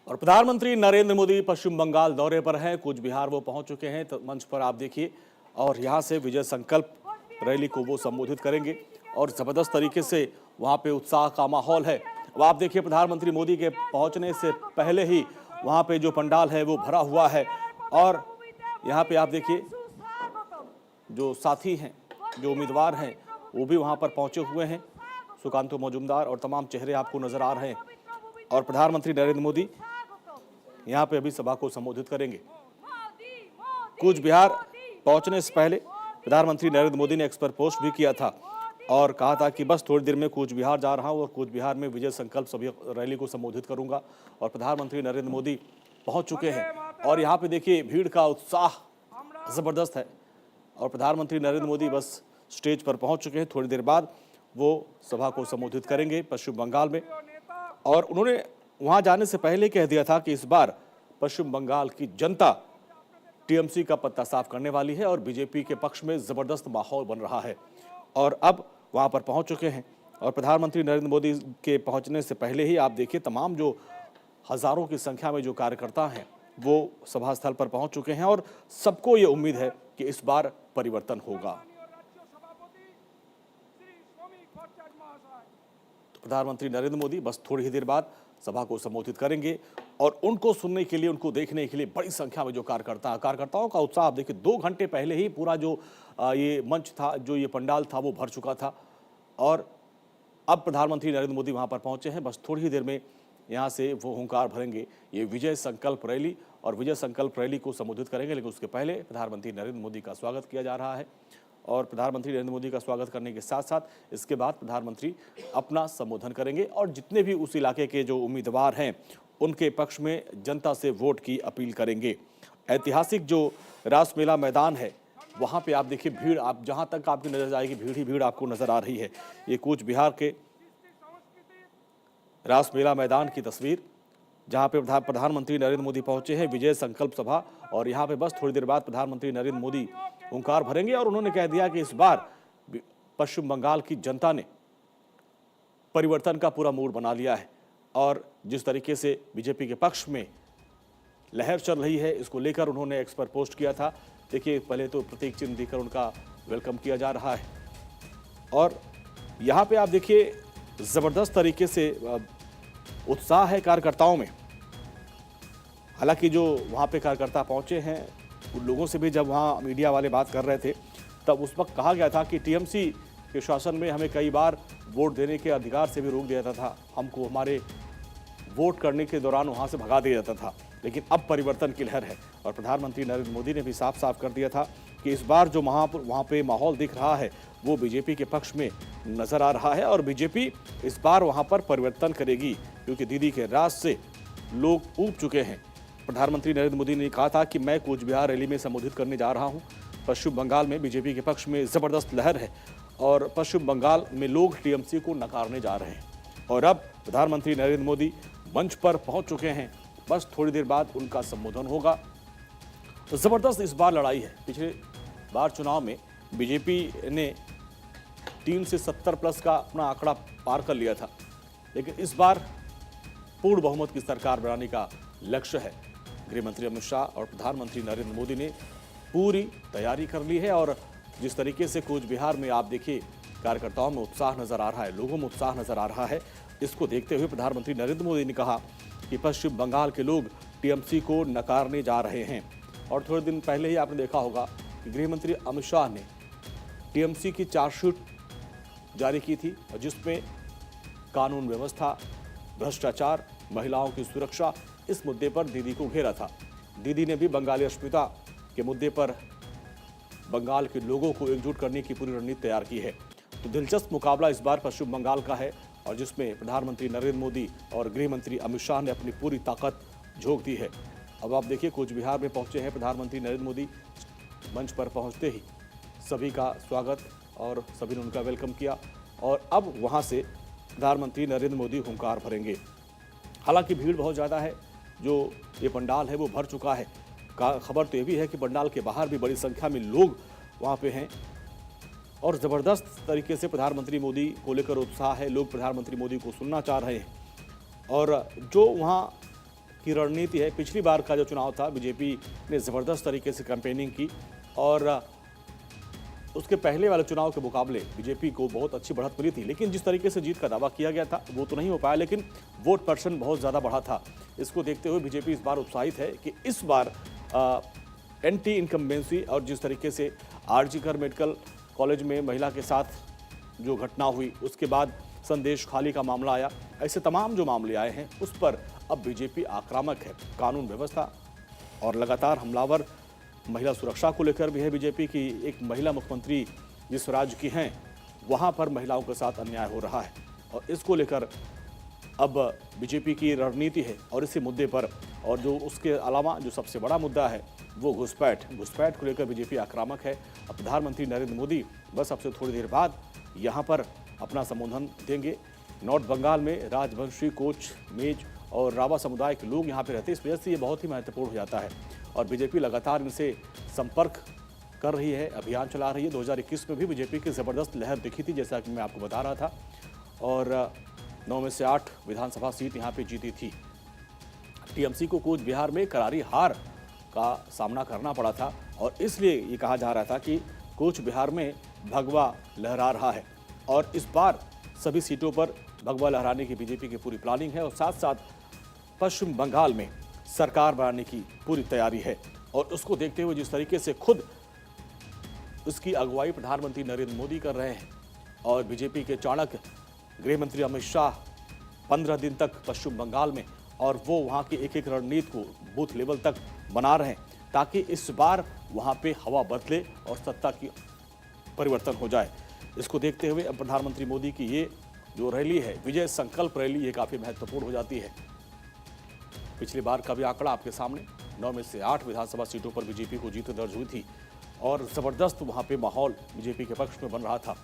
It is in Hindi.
और प्रधानमंत्री नरेंद्र मोदी पश्चिम बंगाल दौरे पर हैं। कूच बिहार वो पहुंच चुके हैं, तो मंच पर आप देखिए, और यहां से विजय संकल्प रैली को वो संबोधित करेंगे और जबरदस्त तरीके से वहां पे उत्साह का माहौल है। अब आप देखिए, प्रधानमंत्री मोदी के पहुंचने से पहले ही वहां पे जो पंडाल है वो भरा हुआ है और यहाँ पे आप देखिए जो साथी हैं, जो उम्मीदवार हैं, वो भी वहां पर पहुंचे हुए हैं। सुकांतु मजूमदार और तमाम चेहरे आपको नजर आ रहे हैं और प्रधानमंत्री नरेंद्र मोदी यहाँ पे अभी सभा को संबोधित करेंगे। कूच बिहार पहुंचने से पहले प्रधानमंत्री नरेंद्र मोदी ने एक्स पर पोस्ट भी किया था और कहा था कि बस थोड़ी देर में कूच बिहार जा रहा हूं और कूच बिहार में विजय संकल्प सभी रैली को संबोधित करूंगा। और प्रधानमंत्री नरेंद्र मोदी पहुंच चुके हैं और यहाँ पे देखिए भीड़ का उत्साह जबरदस्त है और प्रधानमंत्री नरेंद्र मोदी बस स्टेज पर पहुंच चुके हैं। थोड़ी देर बाद वो सभा को संबोधित करेंगे पश्चिम बंगाल में। और उन्होंने वहां जाने से पहले कह दिया था कि इस बार पश्चिम बंगाल की जनता टीएमसी का पत्ता साफ करने वाली है और बीजेपी के पक्ष में जबरदस्त माहौल बन रहा है। और अब वहां पर पहुंच चुके हैं और प्रधानमंत्री नरेंद्र मोदी के पहुंचने से पहले ही आप देखिए तमाम जो हजारों की संख्या में जो कार्यकर्ता हैं वो सभा स्थल पर पहुंच चुके हैं और सबको ये उम्मीद है कि इस बार परिवर्तन होगा। तो प्रधानमंत्री नरेंद्र मोदी बस थोड़ी ही देर बाद सभा को संबोधित करेंगे और उनको सुनने के लिए, उनको देखने के लिए बड़ी संख्या में जो कार्यकर्ताओं का उत्साह आप देखिए। 2 घंटे पहले ही पूरा जो ये मंच था, जो ये पंडाल था, वो भर चुका था और अब प्रधानमंत्री नरेंद्र मोदी वहां पर पहुंचे हैं। बस थोड़ी ही देर में यहाँ से वो हुंकार भरेंगे ये विजय संकल्प रैली और विजय संकल्प रैली को संबोधित करेंगे। लेकिन उसके पहले प्रधानमंत्री नरेंद्र मोदी का स्वागत किया जा रहा है और प्रधानमंत्री नरेंद्र मोदी का स्वागत करने के साथ साथ इसके बाद प्रधानमंत्री अपना संबोधन करेंगे और जितने भी उस इलाके के जो उम्मीदवार हैं उनके पक्ष में जनता से वोट की अपील करेंगे। ऐतिहासिक जो रासमेला मैदान है वहां पे आप देखिए भीड़, आप जहां तक आपकी नजर जाएगी भीड़ ही भीड़ आपको नजर आ रही है। ये कूच बिहार के रासमेला मैदान की तस्वीर, जहां पे प्रधानमंत्री नरेंद्र मोदी पहुंचे हैं विजय संकल्प सभा और यहां पे बस थोड़ी देर बाद प्रधानमंत्री नरेंद्र मोदी हुंकार भरेंगे और उन्होंने कह दिया कि इस बार पश्चिम बंगाल की जनता ने परिवर्तन का पूरा मूड बना लिया है और जिस तरीके से बीजेपी के पक्ष में लहर चल रही है इसको लेकर उन्होंने एक्स पर पोस्ट किया था। देखिए पहले तो प्रतीक चिन्ह देकर उनका वेलकम किया जा रहा है और यहाँ पे आप देखिए जबरदस्त तरीके से उत्साह है कार्यकर्ताओं में। हालांकि जो वहाँ पे कार्यकर्ता पहुंचे हैं उन लोगों से भी जब वहाँ मीडिया वाले बात कर रहे थे तब उस वक्त कहा गया था कि टीएमसी के शासन में हमें कई बार वोट देने के अधिकार से भी रोक दिया जाता था, हमको हमारे वोट करने के दौरान वहाँ से भगा दिया जाता था। लेकिन अब परिवर्तन की लहर है और प्रधानमंत्री नरेंद्र मोदी ने भी साफ साफ कर दिया था कि इस बार जो वहाँ पे माहौल दिख रहा है वो बीजेपी के पक्ष में नजर आ रहा है और बीजेपी इस बार वहाँ पर परिवर्तन करेगी क्योंकि दीदी के राज से लोग ऊब चुके हैं। प्रधानमंत्री नरेंद्र मोदी ने कहा था कि मैं कूच बिहार रैली में संबोधित करने जा रहा हूं। पश्चिम बंगाल में बीजेपी के पक्ष में जबरदस्त लहर है और पश्चिम बंगाल में लोग टीएमसी को नकारने जा रहे हैं और अब प्रधानमंत्री नरेंद्र मोदी मंच पर पहुंच चुके हैं। बस थोड़ी देर बाद उनका संबोधन होगा। तो जबरदस्त इस बार लड़ाई है। पिछले बार चुनाव में बीजेपी ने 3 से 70 प्लस का अपना आंकड़ा पार कर लिया था, लेकिन इस बार पूर्ण बहुमत की सरकार बनाने का लक्ष्य है। गृह मंत्री अमित शाह और प्रधानमंत्री नरेंद्र मोदी ने पूरी तैयारी कर ली है और जिस तरीके से कूच बिहार में आप देखिए कार्यकर्ताओं में उत्साह नजर आ रहा है, लोगों में उत्साह नजर आ रहा है, इसको देखते हुए प्रधानमंत्री नरेंद्र मोदी ने कहा कि पश्चिम बंगाल के लोग टीएमसी को नकारने जा रहे हैं। और थोड़े दिन पहले ही आपने देखा होगा कि गृह मंत्री अमित शाह ने टीएमसी की चार्जशीट जारी की थी और जिसमें कानून व्यवस्था, भ्रष्टाचार, महिलाओं की सुरक्षा, इस मुद्दे पर दीदी को घेरा था। दीदी ने भी बंगाली अस्मिता के मुद्दे पर बंगाल के लोगों को एकजुट करने की पूरी रणनीति तैयार की है। तो दिलचस्प मुकाबला इस बार पश्चिम बंगाल का है और जिसमें प्रधानमंत्री नरेंद्र मोदी और गृह मंत्री अमित शाह ने अपनी पूरी ताकत झोंक दी है। अब आप देखिए कूच बिहार में पहुंचे हैं प्रधानमंत्री नरेंद्र मोदी। मंच पर पहुंचते ही सभी का स्वागत और सभी ने उनका वेलकम किया और अब वहां से प्रधानमंत्री नरेंद्र मोदी हुंकार भरेंगे। हालांकि भीड़ बहुत ज़्यादा है, जो ये पंडाल है वो भर चुका है। खबर तो ये भी है कि पंडाल के बाहर भी बड़ी संख्या में लोग वहाँ पे हैं और ज़बरदस्त तरीके से प्रधानमंत्री मोदी को लेकर उत्साह है। लोग प्रधानमंत्री मोदी को सुनना चाह रहे हैं और जो वहाँ की रणनीति है। पिछली बार का जो चुनाव था बीजेपी ने ज़बरदस्त तरीके से कैंपेनिंग की और उसके पहले वाले चुनाव के मुकाबले बीजेपी को बहुत अच्छी बढ़त मिली थी, लेकिन जिस तरीके से जीत का दावा किया गया था वो तो नहीं हो पाया, लेकिन वोट परसेंट बहुत ज़्यादा बढ़ा था। इसको देखते हुए बीजेपी इस बार उत्साहित है कि इस बार एंटी इनकम्बेंसी और जिस तरीके से आरजीकर मेडिकल कॉलेज में महिला के साथ जो घटना हुई, उसके बाद संदेश खाली का मामला आया, ऐसे तमाम जो मामले आए हैं उस पर अब बीजेपी आक्रामक है। कानून व्यवस्था और लगातार हमलावर महिला सुरक्षा को लेकर भी है बीजेपी की। एक महिला मुख्यमंत्री जिस राज्य की हैं वहां पर महिलाओं के साथ अन्याय हो रहा है और इसको लेकर अब बीजेपी की रणनीति है और इसी मुद्दे पर और जो उसके अलावा जो सबसे बड़ा मुद्दा है वो घुसपैठ को लेकर बीजेपी आक्रामक है। अब प्रधानमंत्री नरेंद्र मोदी बस अब से थोड़ी देर बाद यहाँ पर अपना संबोधन देंगे। नॉर्थ बंगाल में राजवंशी, कोच, मेज और रावा समुदाय के लोग यहाँ पे रहते हैं, इस वजह से ये बहुत ही महत्वपूर्ण हो जाता है और बीजेपी लगातार इनसे संपर्क कर रही है, अभियान चला रही है। 2021 में भी बीजेपी की ज़बरदस्त लहर दिखी थी, जैसा कि मैं आपको बता रहा था, और 9 में से 8 विधानसभा सीट यहाँ पे जीती थी। टीएमसी को कूच बिहार में करारी हार का सामना करना पड़ा था और इसलिए ये कहा जा रहा था कि कूच बिहार में भगवा लहरा रहा है और इस बार सभी सीटों पर भगवा लहराने की बीजेपी की पूरी प्लानिंग है और साथ साथ पश्चिम बंगाल में सरकार बनाने की पूरी तैयारी है और उसको देखते हुए जिस तरीके से खुद उसकी अगुवाई प्रधानमंत्री नरेंद्र मोदी कर रहे हैं और बीजेपी के चाणक्य गृह मंत्री अमित शाह 15 दिन तक पश्चिम बंगाल में और वो वहाँ की एक एक रणनीति को बूथ लेवल तक बना रहे हैं ताकि इस बार वहाँ पे हवा बदले और सत्ता की परिवर्तन हो जाए। इसको देखते हुए अब प्रधानमंत्री मोदी की ये जो रैली है, विजय संकल्प रैली, ये काफ़ी महत्वपूर्ण हो जाती है। पिछली बार का भी आंकड़ा आपके सामने, 9 में से 8 विधानसभा सीटों पर बीजेपी को जीत दर्ज हुई थी और ज़बरदस्त वहाँ पे माहौल बीजेपी के पक्ष में बन रहा था।